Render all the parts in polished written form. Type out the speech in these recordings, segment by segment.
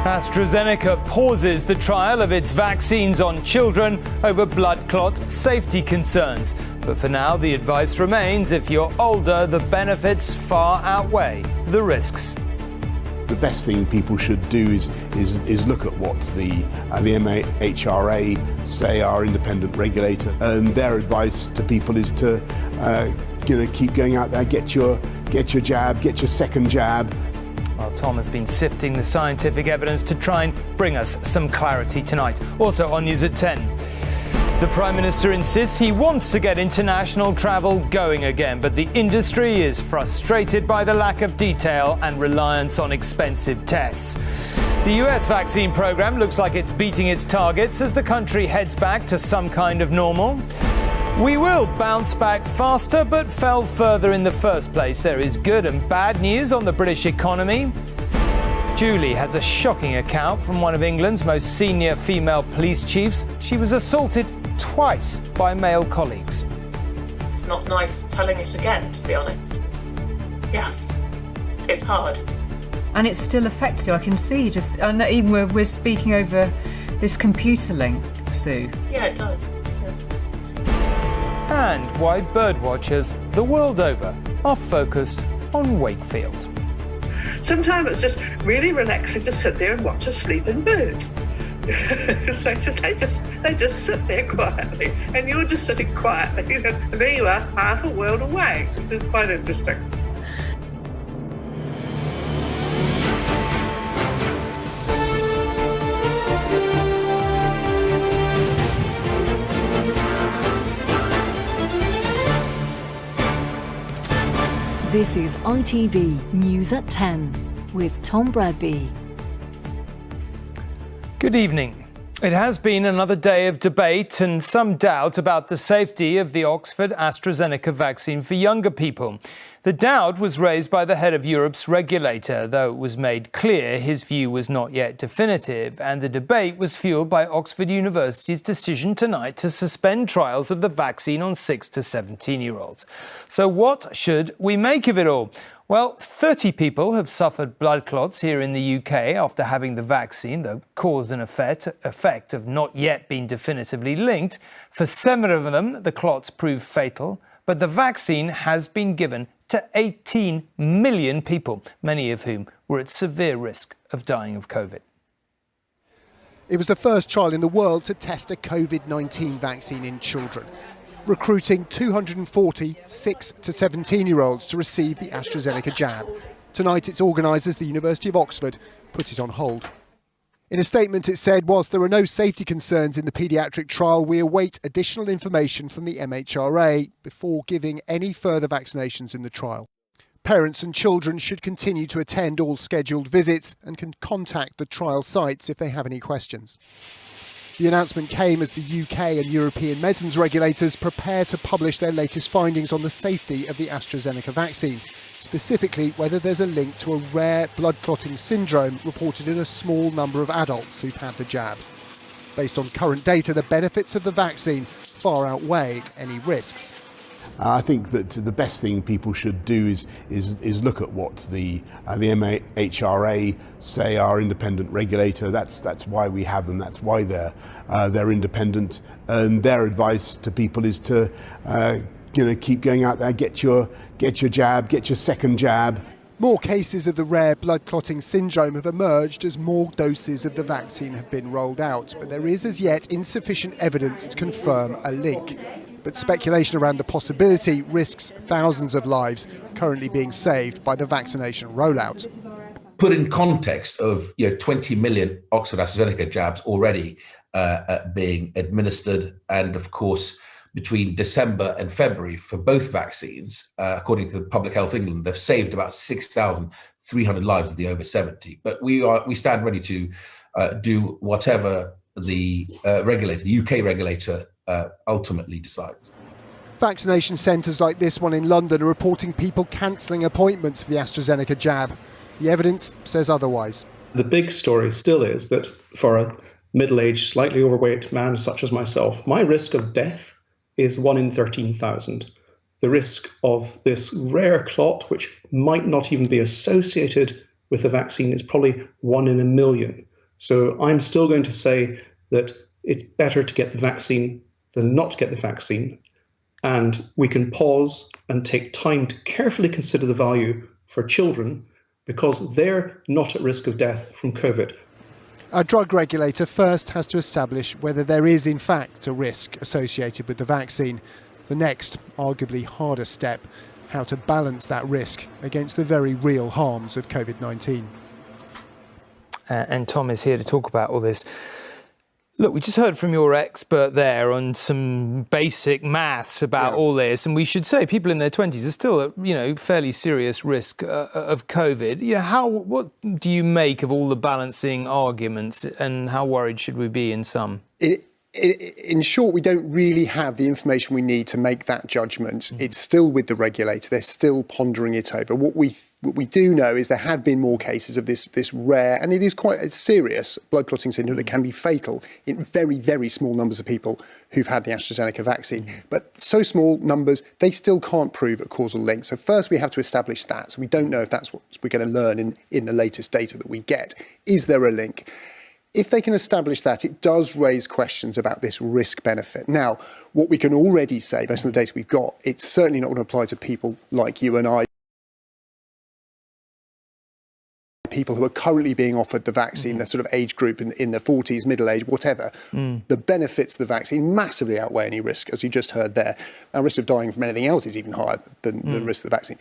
AstraZeneca pauses the trial of its vaccines on children over blood clot safety concerns. But for now, the advice remains: if you're older, the benefits far outweigh the risks. The best thing people should do is look at what the MHRA say, our independent regulator, and their advice to people is to keep going out there, get your jab, get your second jab. Well, Tom has been sifting the scientific evidence to try and bring us some clarity tonight. Also on News at 10. The Prime Minister insists he wants to get international travel going again, but the industry is frustrated by the lack of detail and reliance on expensive tests. The US vaccine program looks like it's beating its targets as the country heads back to some kind of normal. We will bounce back faster, but fell further in the first place. There is good and bad news on the British economy. Julie has a shocking account from one of England's most senior female police chiefs. She was assaulted twice by male colleagues. It's not nice telling it again, to be honest. Yeah, it's hard. And it still affects you. I can see just, and even we're speaking over this computer link, Sue. Yeah, it does. And why birdwatchers the world over are focused on Wakefield. Sometimes it's just really relaxing to sit there and watch a sleeping bird. they just sit there quietly, and you're just sitting quietly, and there you are, half a world away. It's quite interesting. This is ITV News at 10 with Tom Bradby. Good evening. It has been another day of debate and some doubt about the safety of the Oxford AstraZeneca vaccine for younger people. The doubt was raised by the head of Europe's regulator, though it was made clear his view was not yet definitive, and the debate was fueled by Oxford University's decision tonight to suspend trials of the vaccine on 6 to 17-year-olds. So what should we make of it all? Well, 30 people have suffered blood clots here in the UK after having the vaccine, though cause and effect have not yet been definitively linked. For 7 of them, the clots proved fatal, but the vaccine has been given to 18 million people, many of whom were at severe risk of dying of COVID. It was the first trial in the world to test a COVID-19 vaccine in children, recruiting 240 6 to 17-year-olds to receive the AstraZeneca jab. Tonight, its organisers, the University of Oxford, put it on hold. In a statement, it said, whilst there are no safety concerns in the paediatric trial, we await additional information from the MHRA before giving any further vaccinations in the trial. Parents and children should continue to attend all scheduled visits and can contact the trial sites if they have any questions. The announcement came as the UK and European medicines regulators prepare to publish their latest findings on the safety of the AstraZeneca vaccine, specifically whether there's a link to a rare blood clotting syndrome reported in a small number of adults who've had the jab. Based on current data, the benefits of the vaccine far outweigh any risks. I think that the best thing people should do is look at what the MHRA say, our independent regulator. That's why we have them. That's why they're independent. And their advice to people is to keep going out there, get your jab, get your second jab. More cases of the rare blood clotting syndrome have emerged as more doses of the vaccine have been rolled out, but there is as yet insufficient evidence to confirm a link. But speculation around the possibility risks thousands of lives currently being saved by the vaccination rollout. Put in context of 20 million Oxford AstraZeneca jabs already being administered, and of course between December and February for both vaccines, according to Public Health England, they've saved about 6,300 lives of the over 70. But we stand ready to do whatever the regulator, the UK regulator, ultimately decides. Vaccination centres like this one in London are reporting people cancelling appointments for the AstraZeneca jab. The evidence says otherwise. The big story still is that for a middle-aged, slightly overweight man such as myself, my risk of death is 1 in 13,000. The risk of this rare clot, which might not even be associated with the vaccine, is probably 1 in a million. So I'm still going to say that it's better to get the vaccine than not to get the vaccine. And we can pause and take time to carefully consider the value for children because they're not at risk of death from COVID. A drug regulator first has to establish whether there is in fact a risk associated with the vaccine. The next, arguably harder step, how to balance that risk against the very real harms of COVID-19. And Tom is here to talk about all this. Look, we just heard from your expert there on some basic maths about all this, and we should say people in their 20s are still at, fairly serious risk of COVID. What do you make of all the balancing arguments, and how worried should we be in some? In short, we don't really have the information we need to make that judgment. It's still with the regulator. They're still pondering it over. What we do know is there have been more cases of this rare, and it is quite a serious blood clotting syndrome that can be fatal in very, very small numbers of people who've had the AstraZeneca vaccine. But so small numbers, they still can't prove a causal link. So first we have to establish that. So we don't know if that's what we're going to learn in the latest data that we get. Is there a link? If they can establish that, it does raise questions about this risk-benefit. Now, what we can already say, based on the data we've got, it's certainly not going to apply to people like you and I, people who are currently being offered the vaccine, their sort of age group in their 40s, middle age, whatever. The benefits of the vaccine massively outweigh any risk, as you just heard there. Our risk of dying from anything else is even higher than the risk of the vaccine.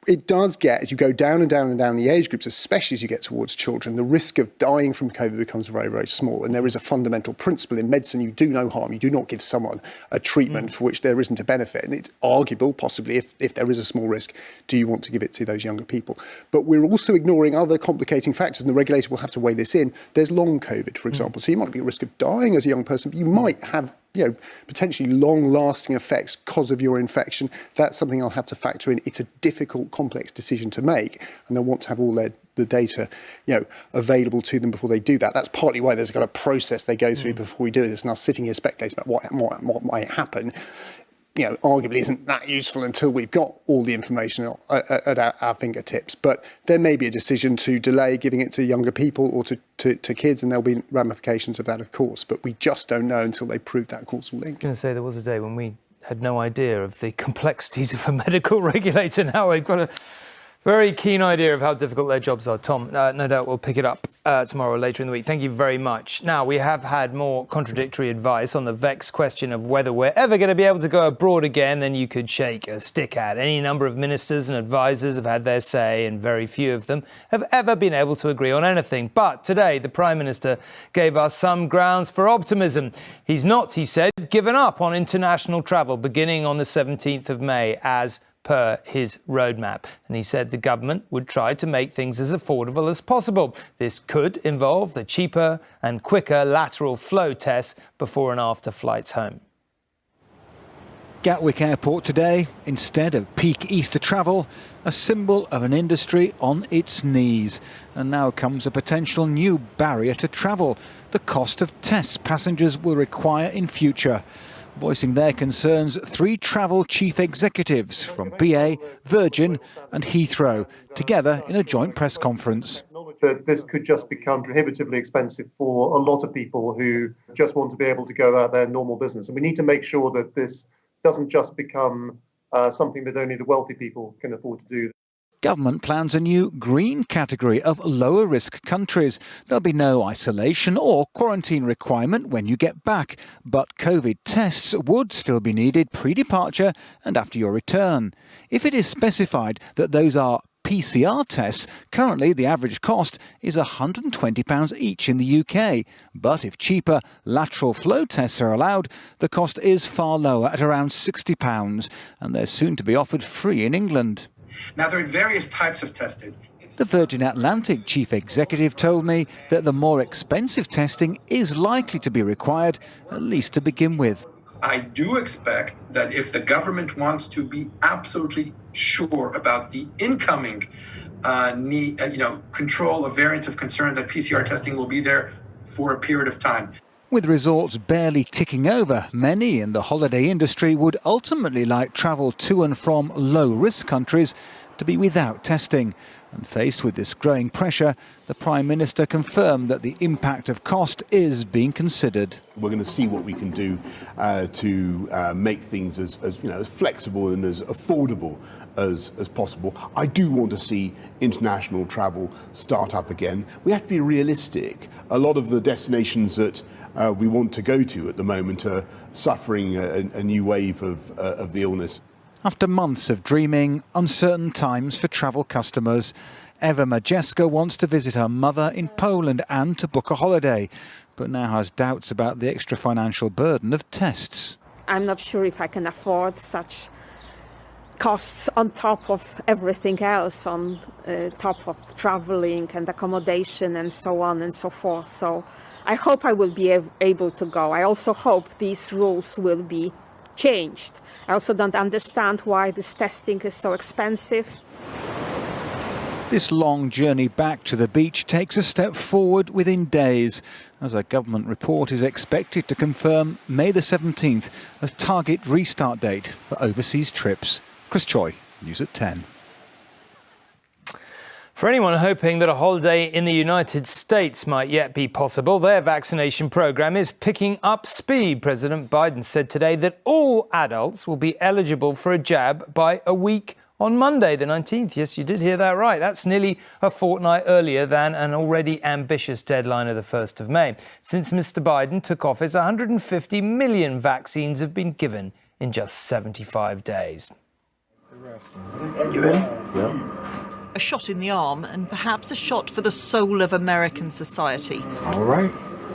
It does get, as you go down and down and down the age groups, especially as you get towards children, the risk of dying from COVID becomes very, very small. And there is a fundamental principle in medicine: you do no harm. You do not give someone a treatment for which there isn't a benefit. And it's arguable, possibly, if there is a small risk, do you want to give it to those younger people? But we're also ignoring other complicating factors, and the regulator will have to weigh this in. There's long COVID, for example. So you might be at risk of dying as a young person, but you might have potentially long-lasting effects because of your infection. That's something I'll have to factor in. It's a difficult, complex decision to make, and they'll want to have all the data, available to them before they do that. That's partly why there's a kind of process they go through before we do this. And now sitting here speculating about what might happen, arguably isn't that useful until we've got all the information at our fingertips. But there may be a decision to delay giving it to younger people or to kids, and there'll be ramifications of that, of course. But we just don't know until they prove that causal link. I was going to say, there was a day when we had no idea of the complexities of a medical regulator. Now we've got a very keen idea of how difficult their jobs are. Tom, no doubt we'll pick it up tomorrow or later in the week. Thank you very much. Now, we have had more contradictory advice on the vexed question of whether we're ever going to be able to go abroad again than you could shake a stick at. Any number of ministers and advisors have had their say, and very few of them have ever been able to agree on anything. But today, the Prime Minister gave us some grounds for optimism. He's not, he said, given up on international travel beginning on the 17th of May as per his roadmap. And he said the government would try to make things as affordable as possible. This could involve the cheaper and quicker lateral flow tests before and after flights home. Gatwick Airport today, instead of peak Easter travel, a symbol of an industry on its knees. And now comes a potential new barrier to travel: the cost of tests passengers will require in future. Voicing their concerns, 3 travel chief executives from BA, Virgin and Heathrow, together in a joint press conference. That this could just become prohibitively expensive for a lot of people who just want to be able to go about their normal business. And we need to make sure that this doesn't just become something that only the wealthy people can afford to do. Government plans a new green category of lower risk countries. There'll be no isolation or quarantine requirement when you get back, but COVID tests would still be needed pre-departure and after your return. If it is specified that those are PCR tests, currently the average cost is £120 each in the UK. But if cheaper lateral flow tests are allowed, the cost is far lower at around £60, and they're soon to be offered free in England. Now, there are various types of testing. The Virgin Atlantic chief executive told me that the more expensive testing is likely to be required, at least to begin with. I do expect that if the government wants to be absolutely sure about the incoming control of variants of concern, that PCR testing will be there for a period of time. With resorts barely ticking over, many in the holiday industry would ultimately like travel to and from low-risk countries to be without testing. And faced with this growing pressure, the Prime Minister confirmed that the impact of cost is being considered. We're going to see what we can do to make things as flexible and as affordable as possible. I do want to see international travel start up again. We have to be realistic. A lot of the destinations that we want to go to at the moment are suffering a new wave of the illness. After months of dreaming, uncertain times for travel customers, Eva Majeska wants to visit her mother in Poland and to book a holiday, but now has doubts about the extra financial burden of tests. I'm not sure if I can afford such costs on top of everything else, on top of traveling and accommodation and so on and so forth. So I hope I will be able to go. I also hope these rules will be changed. I also don't understand why this testing is so expensive. This long journey back to the beach takes a step forward within days, as a government report is expected to confirm May the 17th as target restart date for overseas trips. Chris Choi, News at 10. For anyone hoping that a holiday in the United States might yet be possible, their vaccination programme is picking up speed. President Biden said today that all adults will be eligible for a jab by a week on Monday, the 19th. Yes, you did hear that right. That's nearly a fortnight earlier than an already ambitious deadline of the 1st of May. Since Mr. Biden took office, 150 million vaccines have been given in just 75 days. You in? Yeah. A shot in the arm and perhaps a shot for the soul of American society. All right.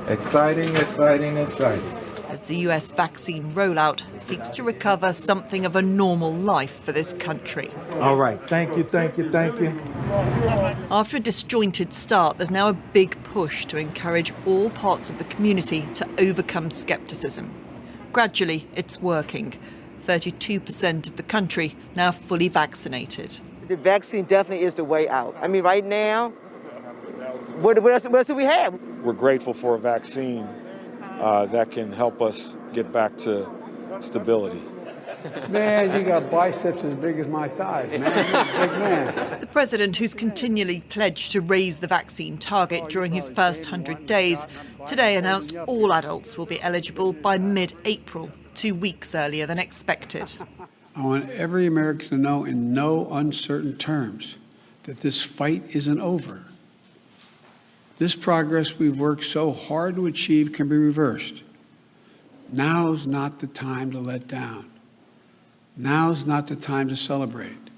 Exciting, exciting, exciting. As the US vaccine rollout seeks to recover something of a normal life for this country. All right. Thank you, thank you, thank you. After a disjointed start, there's now a big push to encourage all parts of the community to overcome scepticism. Gradually, it's working. 32% of the country now fully vaccinated. The vaccine definitely is the way out. I mean, right now, what else do we have? We're grateful for a vaccine that can help us get back to stability. Man, you got biceps as big as my thighs, man. You're a big man. The president, who's continually pledged to raise the vaccine target during his first 100 days, today announced all adults will be eligible by mid-April, 2 weeks earlier than expected. I want every American to know in no uncertain terms that this fight isn't over. This progress we've worked so hard to achieve can be reversed. Now's not the time to let down. Now's not the time to celebrate.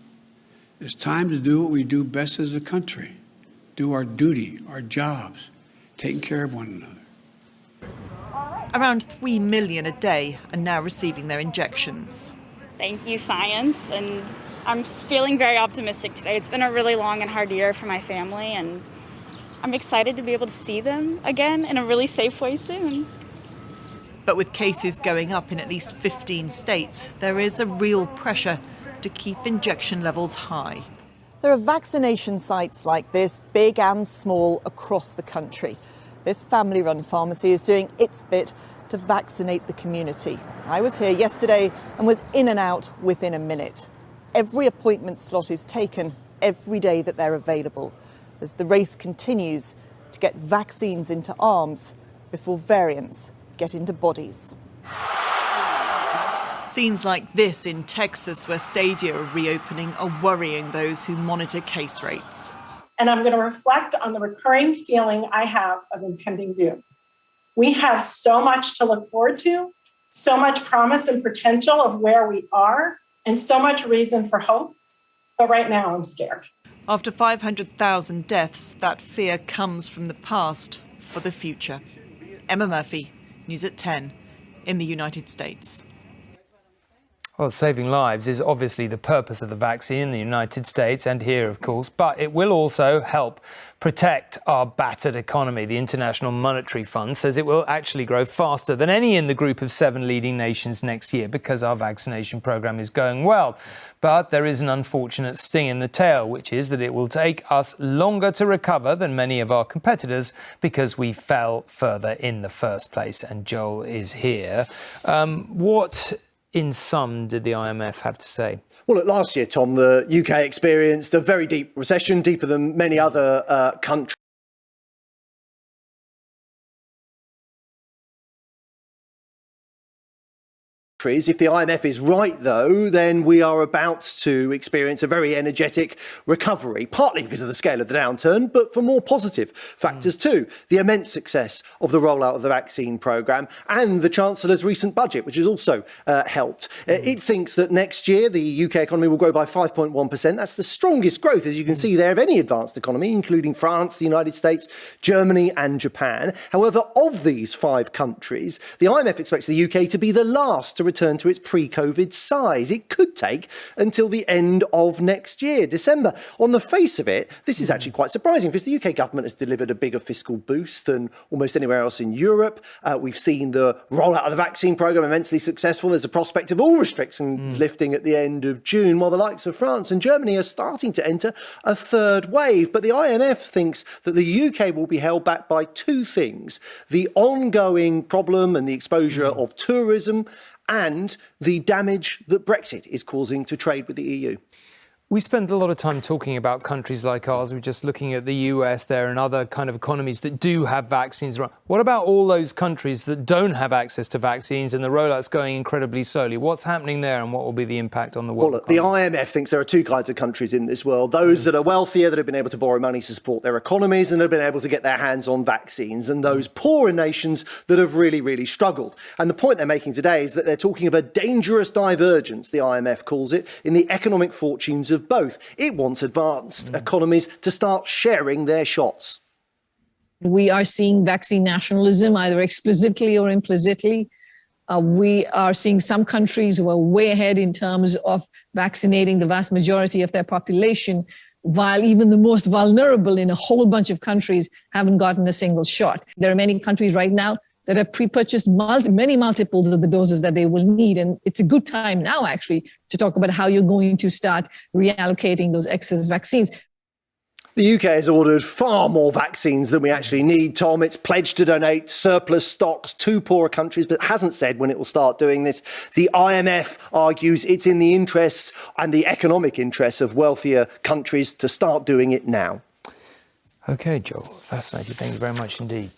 It's time to do what we do best as a country. Do our duty, our jobs, taking care of one another. Around 3 million a day are now receiving their injections. Thank you, science, and I'm feeling very optimistic today. It's been a really long and hard year for my family, and I'm excited to be able to see them again in a really safe way soon. But with cases going up in at least 15 states, there is a real pressure to keep injection levels high. There are vaccination sites like this, big and small, across the country. This family-run pharmacy is doing its bit to vaccinate the community. I was here yesterday and was in and out within a minute. Every appointment slot is taken every day that they're available, as the race continues to get vaccines into arms before variants get into bodies. Scenes like this in Texas, where stadia are reopening, are worrying those who monitor case rates. And I'm going to reflect on the recurring feeling I have of impending doom. We have so much to look forward to, so much promise and potential of where we are, and so much reason for hope. But right now, I'm scared. After 500,000 deaths, that fear comes from the past for the future. Emma Murphy, News at 10, in the United States. Well, saving lives is obviously the purpose of the vaccine in the United States and here, of course, but it will also help protect our battered economy. The International Monetary Fund says it will actually grow faster than any in the group of 7 leading nations next year because our vaccination programme is going well. But there is an unfortunate sting in the tail, which is that it will take us longer to recover than many of our competitors because we fell further in the first place. And Joel is here. What in sum did the IMF have to say? Well, look, last year, Tom, the UK experienced a very deep recession, deeper than many other countries. If the IMF is right, though, then we are about to experience a very energetic recovery, partly because of the scale of the downturn, but for more positive factors too. The immense success of the rollout of the vaccine programme and the Chancellor's recent budget, which has also helped. It thinks that next year the UK economy will grow by 5.1%. That's the strongest growth, as you can see there, of any advanced economy, including France, the United States, Germany and Japan. However, of these 5 countries, the IMF expects the UK to be the last to return to its pre-COVID size. It could take until the end of next year, December. On the face of it, this is actually quite surprising because the UK government has delivered a bigger fiscal boost than almost anywhere else in Europe. We've seen the rollout of the vaccine programme immensely successful. There's a prospect of all restrictions lifting at the end of June, while the likes of France and Germany are starting to enter a third wave. But the IMF thinks that the UK will be held back by 2 things: the ongoing problem and the exposure of tourism, and the damage that Brexit is causing to trade with the EU. We spend a lot of time talking about countries like ours. We're just looking at the US there and other kind of economies that do have vaccines. What about all those countries that don't have access to vaccines and the rollout's going incredibly slowly? What's happening there and what will be the impact on the world? Well, look, the IMF thinks there are 2 kinds of countries in this world. Those that are wealthier, that have been able to borrow money to support their economies and have been able to get their hands on vaccines, and those poorer nations that have really, really struggled. And the point they're making today is that they're talking of a dangerous divergence, the IMF calls it, in the economic fortunes of both. It wants advanced economies to start sharing their shots. We are seeing vaccine nationalism, either explicitly or implicitly. We are seeing some countries who are way ahead in terms of vaccinating the vast majority of their population, while even the most vulnerable in a whole bunch of countries haven't gotten a single shot. There are many countries right now that have pre-purchased many multiples of the doses that they will need. And it's a good time now, actually, to talk about how you're going to start reallocating those excess vaccines. The UK has ordered far more vaccines than we actually need, Tom. It's pledged to donate surplus stocks to poorer countries, but hasn't said when it will start doing this. The IMF argues it's in the interests and the economic interests of wealthier countries to start doing it now. OK, Joel, fascinating. Thank you very much indeed.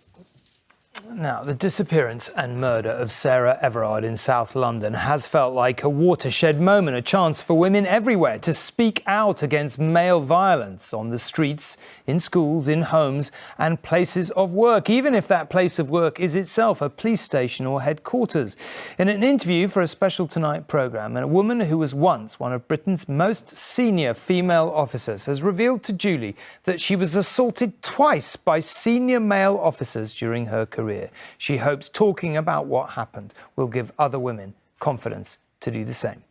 Now, the disappearance and murder of Sarah Everard in South London has felt like a watershed moment, a chance for women everywhere to speak out against male violence on the streets, in schools, in homes and places of work, even if that place of work is itself a police station or headquarters. In an interview for a Special Tonight programme, a woman who was once one of Britain's most senior female officers has revealed to Julie that she was assaulted twice by senior male officers during her career. She hopes talking about what happened will give other women confidence to do the same.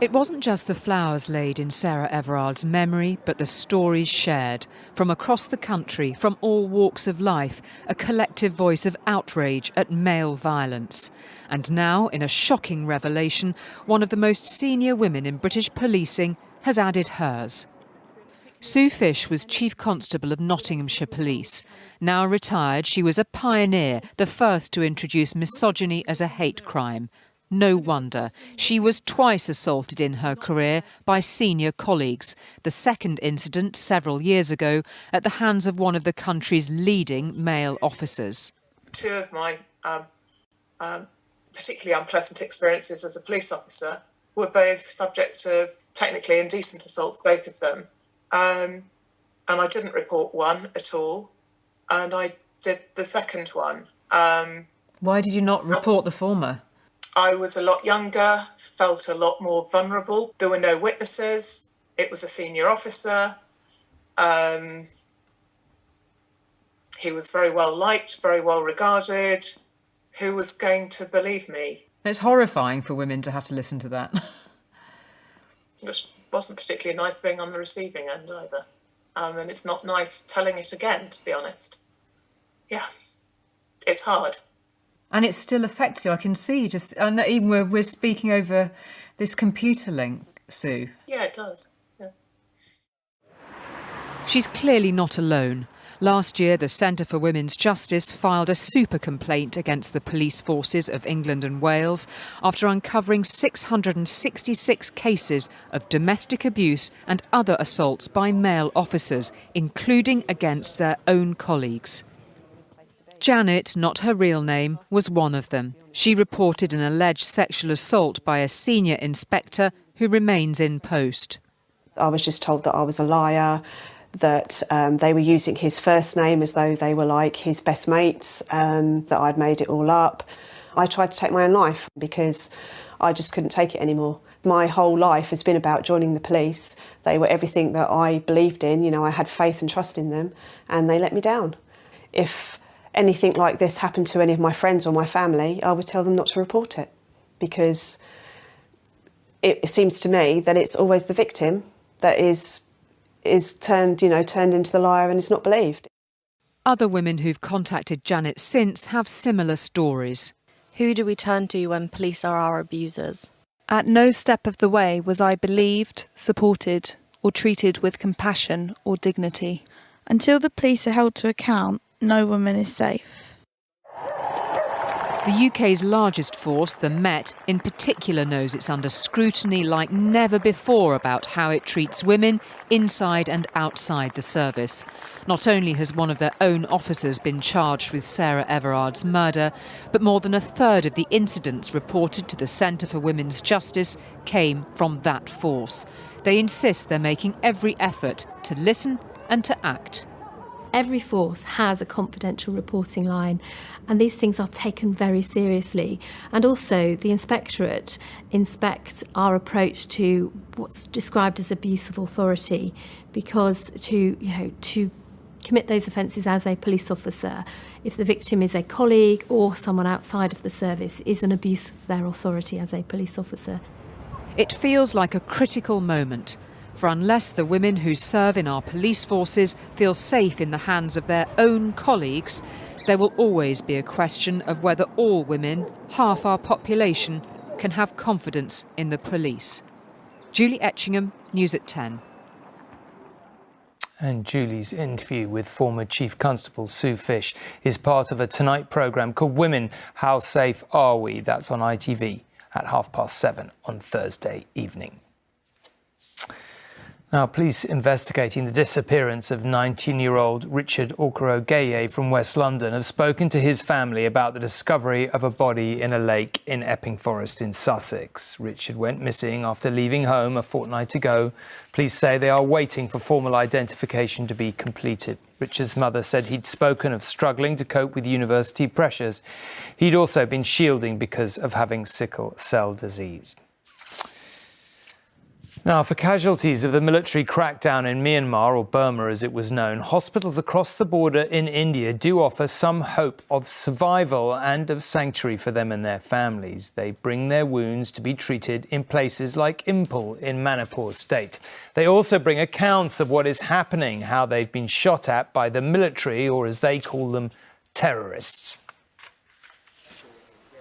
It wasn't just the flowers laid in Sarah Everard's memory, but the stories shared from across the country, from all walks of life, a collective voice of outrage at male violence. And now, in a shocking revelation, one of the most senior women in British policing has added hers. Sue Fish was Chief Constable of Nottinghamshire Police. Now retired, she was a pioneer, the first to introduce misogyny as a hate crime. No wonder. She was twice assaulted in her career by senior colleagues. The second incident, several years ago, at the hands of one of the country's leading male officers. 2 of my particularly unpleasant experiences as a police officer were both subject of technically indecent assaults, both of them. And I didn't report one at all, and I did the second one. Why did you not report the former? I was a lot younger, felt a lot more vulnerable. There were no witnesses. It was a senior officer. He was very well liked, very well regarded. Who was going to believe me? It's horrifying for women to have to listen to that. It wasn't particularly nice being on the receiving end either. And it's not nice telling it again, to be honest. Yeah, it's hard. And it still affects you. I can see just, and even we're speaking over this computer link, Sue. Yeah, it does. Yeah. She's clearly not alone. Last year, the Centre for Women's Justice filed a super complaint against the police forces of England and Wales after uncovering 666 cases of domestic abuse and other assaults by male officers, including against their own colleagues. Janet, not her real name, was one of them. She reported an alleged sexual assault by a senior inspector who remains in post. I was just told that I was a liar, that they were using his first name as though they were like his best mates, that I'd made it all up. I tried to take my own life because I just couldn't take it anymore. My whole life has been about joining the police. They were everything that I believed in. You know, I had faith and trust in them, and they let me down. If anything like this happened to any of my friends or my family, I would tell them not to report it, because it seems to me that it's always the victim that is turned into the liar and is not believed. Other women who've contacted Janet since have similar stories. Who do we turn to when police are our abusers? At no step of the way was I believed, supported, or treated with compassion or dignity. Until the police are held to account, no woman is safe. The UK's largest force, the Met, in particular knows it's under scrutiny like never before about how it treats women inside and outside the service. Not only has one of their own officers been charged with Sarah Everard's murder, but more than a third of the incidents reported to the Centre for Women's Justice came from that force. They insist they're making every effort to listen and to act. Every force has a confidential reporting line, and these things are taken very seriously. And also the Inspectorate inspect our approach to what's described as abuse of authority, because to commit those offences as a police officer, if the victim is a colleague or someone outside of the service, is an abuse of their authority as a police officer. It feels like a critical moment. For unless the women who serve in our police forces feel safe in the hands of their own colleagues, there will always be a question of whether all women, half our population, can have confidence in the police. Julie Etchingham, News at 10. And Julie's interview with former Chief Constable Sue Fish is part of a Tonight programme called Women, How Safe Are We? That's on ITV at 7:30 on Thursday evening. Now, police investigating the disappearance of 19-year-old Richard Gayle from West London have spoken to his family about the discovery of a body in a lake in Epping Forest in Sussex. Richard went missing after leaving home a fortnight ago. Police say they are waiting for formal identification to be completed. Richard's mother said he'd spoken of struggling to cope with university pressures. He'd also been shielding because of having sickle cell disease. Now, for casualties of the military crackdown in Myanmar, or Burma as it was known, hospitals across the border in India do offer some hope of survival and of sanctuary for them and their families. They bring their wounds to be treated in places like Impal in Manipur state. They also bring accounts of what is happening, how they've been shot at by the military, or as they call them, terrorists.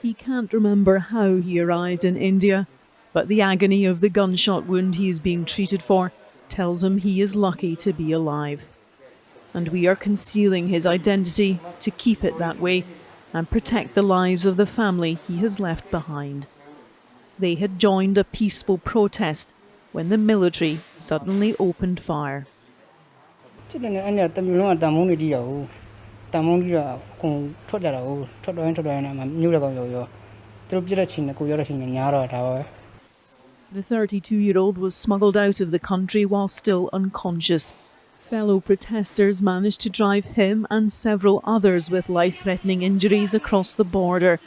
He can't remember how he arrived in India, but the agony of the gunshot wound he is being treated for tells him he is lucky to be alive. And we are concealing his identity to keep it that way and protect the lives of the family he has left behind. They had joined a peaceful protest when the military suddenly opened fire. The 32-year-old was smuggled out of the country while still unconscious. Fellow protesters managed to drive him and several others with life-threatening injuries across the border,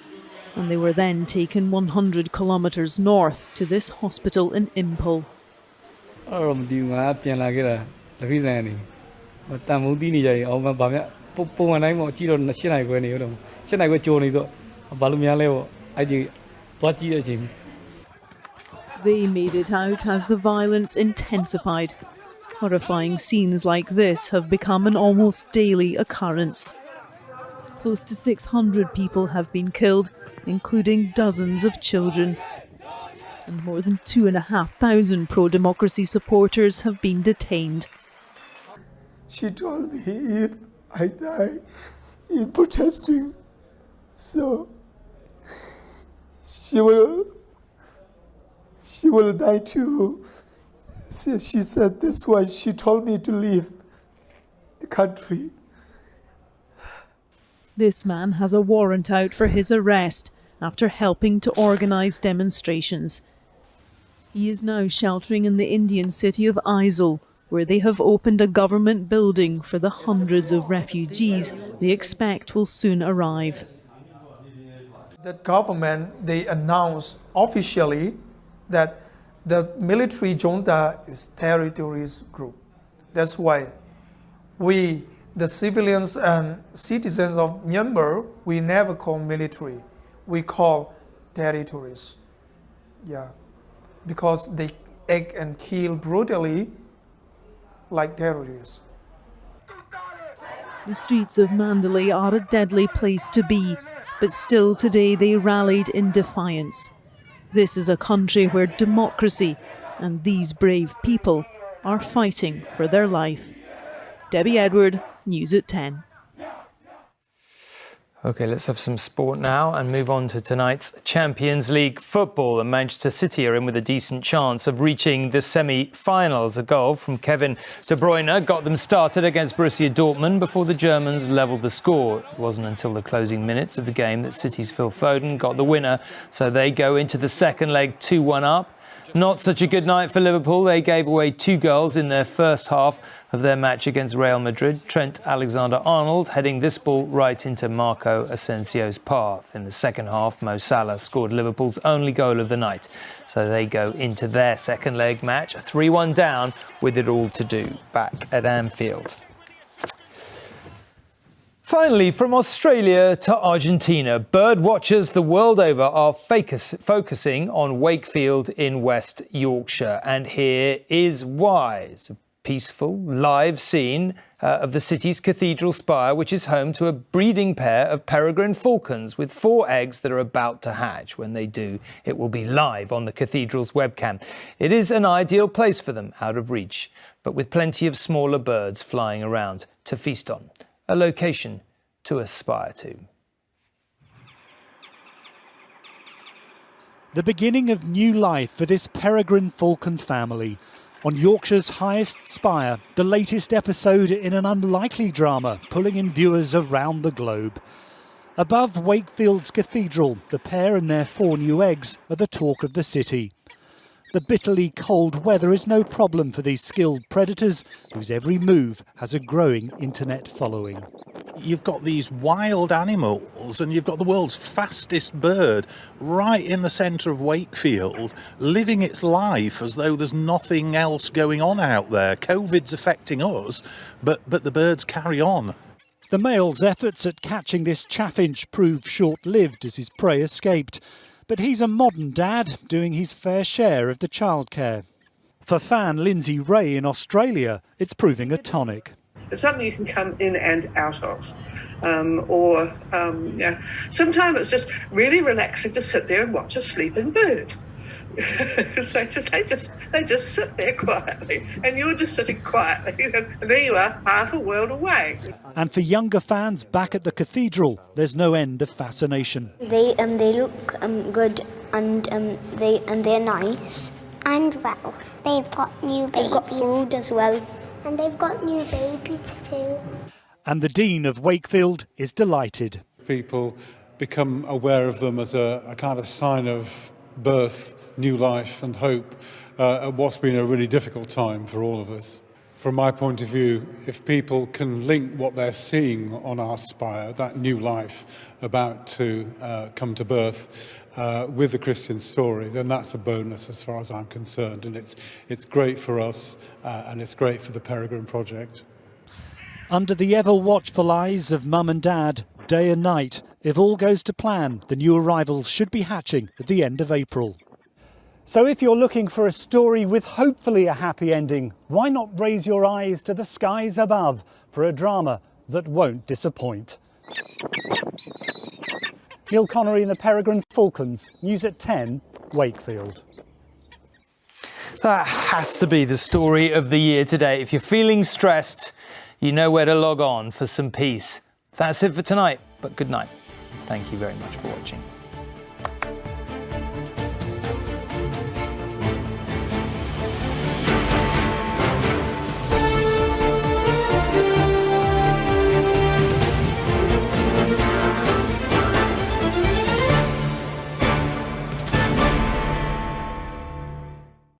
and they were then taken 100 kilometres north to this hospital in Impal. They made it out as the violence intensified. Horrifying scenes like this have become an almost daily occurrence. Close to 600 people have been killed, including dozens of children. And more than 2,500 pro-democracy supporters have been detained. She told me, if I die in protesting. So she will die too. So she said that's why she told me to leave the country. This man has a warrant out for his arrest after helping to organise demonstrations. He is now sheltering in the Indian city of Aizawl, where they have opened a government building for the hundreds of refugees they expect will soon arrive. The government, they announced officially that the military junta is terrorist group. That's why we, the civilians and citizens of Myanmar, we never call military. We call terrorists. Yeah, because they act and kill brutally like terrorists. The streets of Mandalay are a deadly place to be, but still today they rallied in defiance. This is a country where democracy and these brave people are fighting for their life. Debbie Edward, News at 10. OK, let's have some sport now and move on to tonight's Champions League football. And Manchester City are in with a decent chance of reaching the semi-finals. A goal from Kevin De Bruyne got them started against Borussia Dortmund before the Germans levelled the score. It wasn't until the closing minutes of the game that City's Phil Foden got the winner. So they go into the second leg 2-1 up. Not such a good night for Liverpool. They gave away 2 goals in their first half of their match against Real Madrid. Trent Alexander-Arnold heading this ball right into Marco Asensio's path. In the second half, Mo Salah scored Liverpool's only goal of the night. So they go into their second leg match 3-1 down with it all to do back at Anfield. Finally, from Australia to Argentina, bird watchers the world over are focusing on Wakefield in West Yorkshire. And here is why. It's a peaceful, live scene of the city's cathedral spire, which is home to a breeding pair of peregrine falcons with 4 eggs that are about to hatch. When they do, it will be live on the cathedral's webcam. It is an ideal place for them, out of reach, but with plenty of smaller birds flying around to feast on. A location to aspire to. The beginning of new life for this peregrine falcon family. On Yorkshire's highest spire, the latest episode in an unlikely drama pulling in viewers around the globe. Above Wakefield's cathedral, the pair and their 4 new eggs are the talk of the city. The bitterly cold weather is no problem for these skilled predators, whose every move has a growing internet following. You've got these wild animals and you've got the world's fastest bird right in the centre of Wakefield, living its life as though there's nothing else going on out there. COVID's affecting us, but the birds carry on. The male's efforts at catching this chaffinch proved short-lived as his prey escaped. But he's a modern dad, doing his fair share of the childcare. For fan Lindsay Ray in Australia, it's proving a tonic. It's something you can come in and out of. Sometimes it's just really relaxing to sit there and watch a sleeping bird. Because they just sit there quietly, and you're just sitting quietly, and there you are, half a world away. And for younger fans back at the cathedral, there's no end of fascination. They look good, and they're nice. And well, they've got new babies. They've got food as well. And they've got new babies too. And the Dean of Wakefield is delighted. People become aware of them as a kind of sign of birth, new life and hope at what's been a really difficult time for all of us. From my point of view, if people can link what they're seeing on our spire, that new life about to come to birth, with the Christian story, then that's a bonus as far as I'm concerned. And it's great for us and it's great for the Peregrine project. Under the ever-watchful eyes of mum and dad, day and night, if all goes to plan, the new arrivals should be hatching at the end of April. So if you're looking for a story with hopefully a happy ending, why not raise your eyes to the skies above for a drama that won't disappoint? Neil Connery and the Peregrine Falcons, News at 10, Wakefield. That has to be the story of the year today. If you're feeling stressed, you know where to log on for some peace. That's it for tonight, but good night. Thank you very much for watching.